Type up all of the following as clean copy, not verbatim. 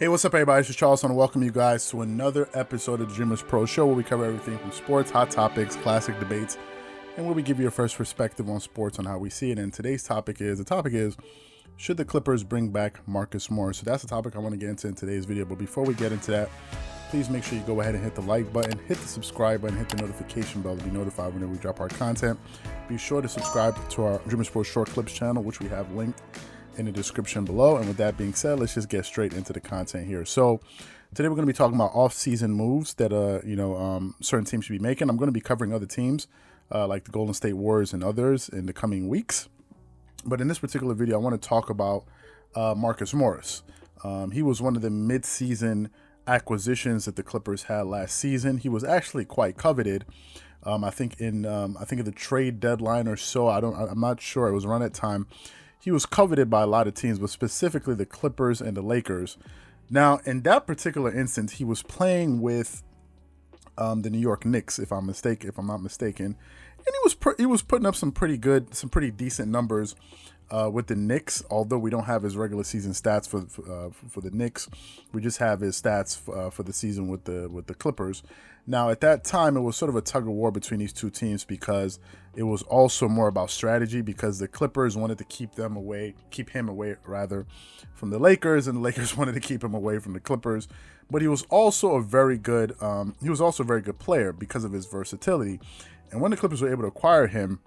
Hey, what's up, everybody? This is Charles. I want to welcome you guys to another episode of the Dreamerspro Show, where we cover everything from sports, hot topics, classic debates, and where we give you a first perspective on sports on how we see it. And today's topic is, should the Clippers bring back Marcus Morris? So that's the topic I want to get into in today's video. But before we get into that, please make sure you go ahead and hit the like button, hit the subscribe button, hit the notification bell to be notified whenever we drop our content. Be sure to subscribe to our Dreamerspro Short Clips channel, which we have linked in the description below. And with that being said, let's just get straight into the content here. So today we're going to be talking about off-season moves that certain teams should be making. I'm going to be covering other teams like the Golden State Warriors and others in the coming weeks. But in this particular video, I want to talk about Marcus Morris. He was one of the mid-season acquisitions that the Clippers had last season. He was actually quite coveted. I think at the trade deadline or so. I'm not sure. It was around that time. He was coveted by a lot of teams, but specifically the Clippers and the Lakers. Now, in that particular instance, he was playing with the New York Knicks, if I'm not mistaken, and he was putting up some pretty decent numbers with the Knicks. Although we don't have his regular season stats for the Knicks, we just have his stats for the season with the Clippers. Now, at that time, it was sort of a tug of war between these two teams because it was also more about strategy, because the Clippers wanted to keep him away from the Lakers, and the Lakers wanted to keep him away from the Clippers. But he was also a very good player because of his versatility. And when the Clippers were able to acquire him,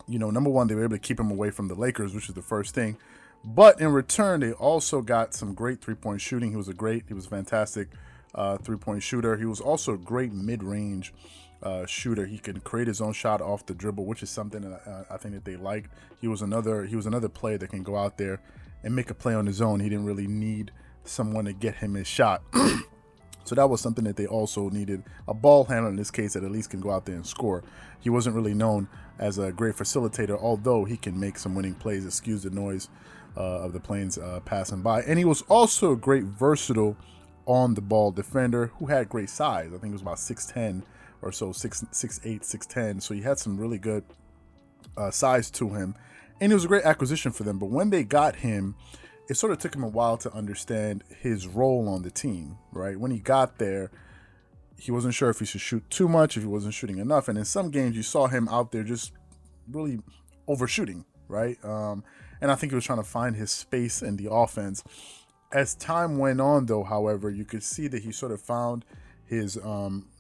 number one, they were able to keep him away from the Lakers, which is the first thing. But in return, they also got some great three-point shooting. He was a fantastic three-point shooter. He was also a great mid-range shooter. He can create his own shot off the dribble, which is something that I think that they liked. He was another player that can go out there and make a play on his own. He didn't really need someone to get him his shot. So that was something that they also needed, a ball handler in this case that at least can go out there and score. He wasn't really known as a great facilitator, although he can make some winning plays. Excuse the noise of the planes passing by. And he was also a great versatile on the ball defender who had great size. I think it was about 6'10 or so, 6'8", 6'10. So he had some really good size to him. And it was a great acquisition for them. But when they got him, it sort of took him a while to understand his role on the team, right? When he got there, he wasn't sure if he should shoot too much, if he wasn't shooting enough. And in some games, you saw him out there just really overshooting, right? And I think he was trying to find his space in the offense. As time went on, though, however, you could see that he sort of found his,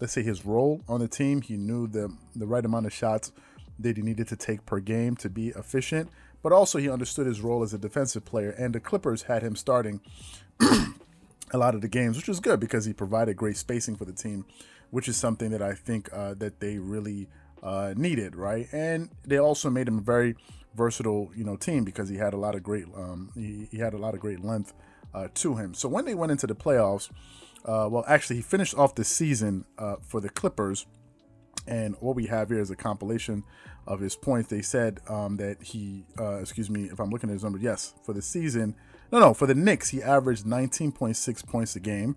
his role on the team. He knew the right amount of shots that he needed to take per game to be efficient. But also he understood his role as a defensive player, and the Clippers had him starting a lot of the games, which was good because he provided great spacing for the team, which is something that I think that they really needed, right? And they also made him a very versatile, team because he had a lot of great length to him. So when they went into the playoffs, he finished off the season for the Clippers. And what we have here is a compilation of his points. They said that he, if I'm looking at his number, yes, for the season, for the Knicks, he averaged 19.6 points a game.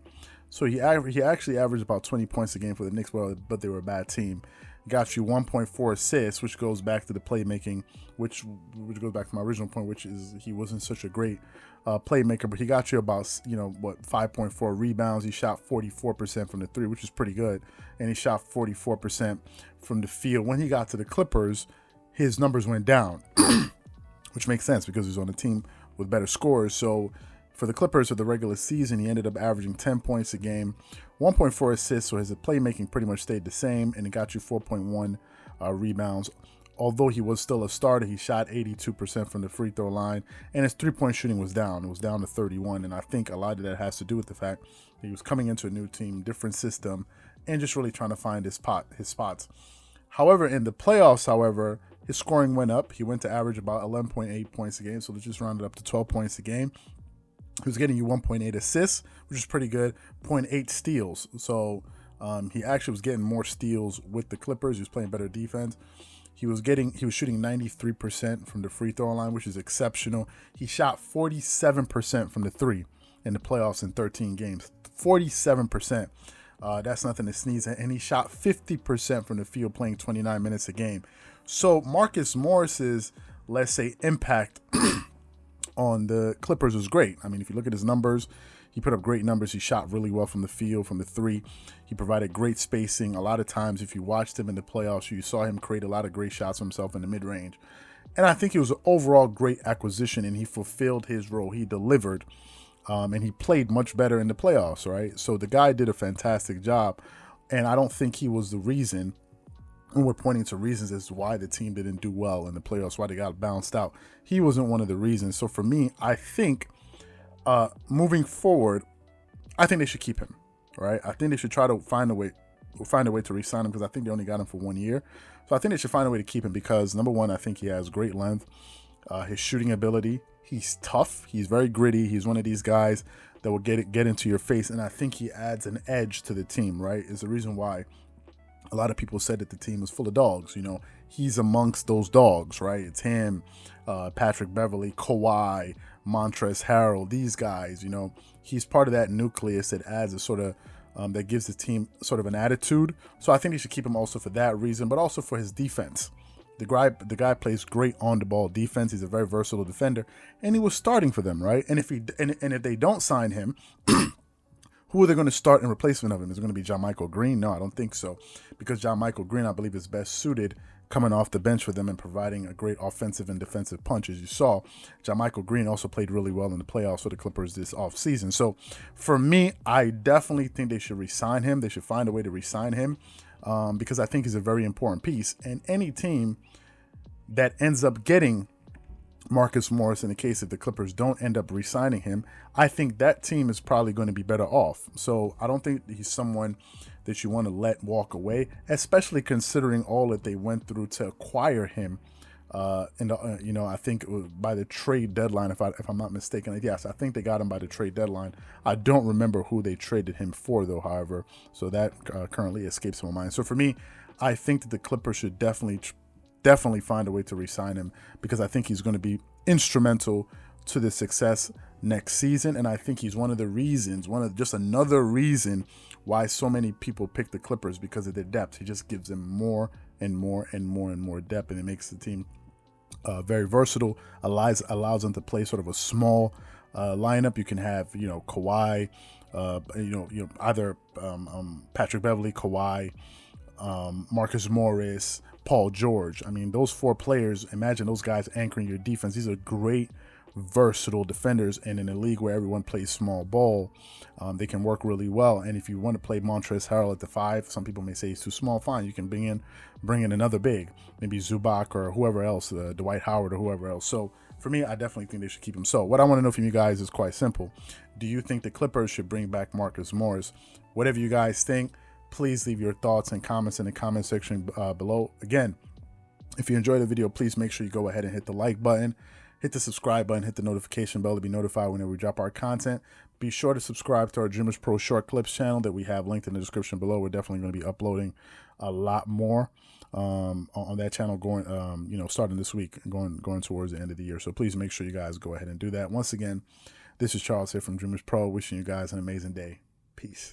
So he actually averaged about 20 points a game for the Knicks, but they were a bad team. Got you 1.4 assists, which goes back to the playmaking, which goes back to my original point, which is he wasn't such a great playmaker, but he got you about 5.4 rebounds. He shot 44% from the three, which is pretty good, and he shot 44% from the field. When he got to the Clippers, his numbers went down, which makes sense because he's on a team with better scores. So for the Clippers for the regular season, he ended up averaging 10 points a game, 1.4 assists, so his playmaking pretty much stayed the same, and it got you 4.1 rebounds. Although he was still a starter, he shot 82% from the free throw line, and his three-point shooting was down. It was down to 31, and I think a lot of that has to do with the fact that he was coming into a new team, different system, and just really trying to find his spots. However, in the playoffs, his scoring went up. He went to average about 11.8 points a game, so let's just round it up to 12 points a game. He was getting you 1.8 assists, which is pretty good, 0.8 steals. So he actually was getting more steals with the Clippers. He was playing better defense. He was shooting 93% from the free throw line, which is exceptional. He shot 47% from the three in the playoffs in 13 games. 47%. That's nothing to sneeze at. And he shot 50% from the field, playing 29 minutes a game. So Marcus Morris's, let's say, impact on the Clippers was great. I mean, if you look at his numbers, He put up great numbers. He shot really well from the field, from the three. He provided great spacing. A lot of times, if you watched him in the playoffs, you saw him create a lot of great shots for himself in the mid-range. And I think it was an overall great acquisition, and he fulfilled his role. He delivered, and he played much better in the playoffs, right? So the guy did a fantastic job, and I don't think he was the reason. And we're pointing to reasons as to why the team didn't do well in the playoffs, why they got bounced out. He wasn't one of the reasons. So for me, I think moving forward, I think they should keep him, right? I think they should try to find a way to re-sign him, because I think they only got him for 1 year. So I think they should find a way to keep him because, number one, I think he has great length, his shooting ability. He's tough. He's very gritty. He's one of these guys that will get into your face, and I think he adds an edge to the team, right? Is the reason why a lot of people said that the team was full of dogs. You know, he's amongst those dogs, right? It's him, Patrick Beverley, Kawhi, Montrezl Harrell, these guys. You know, he's part of that nucleus that adds a sort of that gives the team sort of an attitude. So I think they should keep him also for that reason, but also for his defense. The guy plays great on the ball defense. He's a very versatile defender, and he was starting for them, right? And if they don't sign him, who are they going to start in replacement of him? Is it going to be John Michael Green? No, I don't think so, because John Michael Green, I believe, is best suited coming off the bench for them and providing a great offensive and defensive punch. As you saw, John Michael Green also played really well in the playoffs for the Clippers this offseason. So for me, I definitely think they should re-sign him. They should find a way to re-sign him because I think he's a very important piece. And any team that ends up getting Marcus Morris, in the case if the Clippers don't end up re-signing him, I think that team is probably going to be better off. So I don't think he's someone that you want to let walk away, especially considering all that they went through to acquire him. I think it was by the trade deadline, if I'm not mistaken. Yes, I think they got him by the trade deadline. I don't remember who they traded him for, though, however, so that currently escapes my mind. So for me, I think that the Clippers should definitely find a way to re-sign him, because I think he's going to be instrumental to the success next season. And I think he's one of the reasons, just another reason why so many people pick the Clippers, because of their depth. He just gives them more and more and more and more depth, and it makes the team very versatile, allows them to play sort of a small lineup. You can have, Kawhi, either Patrick Beverley, Kawhi, Marcus Morris, Paul George. I mean, those four players, imagine those guys anchoring your defense. These are great, versatile defenders, and in a league where everyone plays small ball, they can work really well. And if you want to play Montrezl Harrell at the 5, some people may say he's too small. Fine, you can bring in another big, maybe Zubac or whoever else, Dwight Howard or whoever else. So for me, I definitely think they should keep him. So what I want to know from you guys is quite simple. Do you think the Clippers should bring back Marcus Morris? Whatever you guys think, please leave your thoughts and comments in the comment section below. Again, if you enjoyed the video, please make sure you go ahead and hit the like button, hit the subscribe button, hit the notification bell to be notified whenever we drop our content. Be sure to subscribe to our Dreamerspro Short Clips channel that we have linked in the description below. We're definitely going to be uploading a lot more on that channel going, starting this week, going towards the end of the year. So please make sure you guys go ahead and do that. Once again, this is Charles here from Dreamerspro, wishing you guys an amazing day. Peace.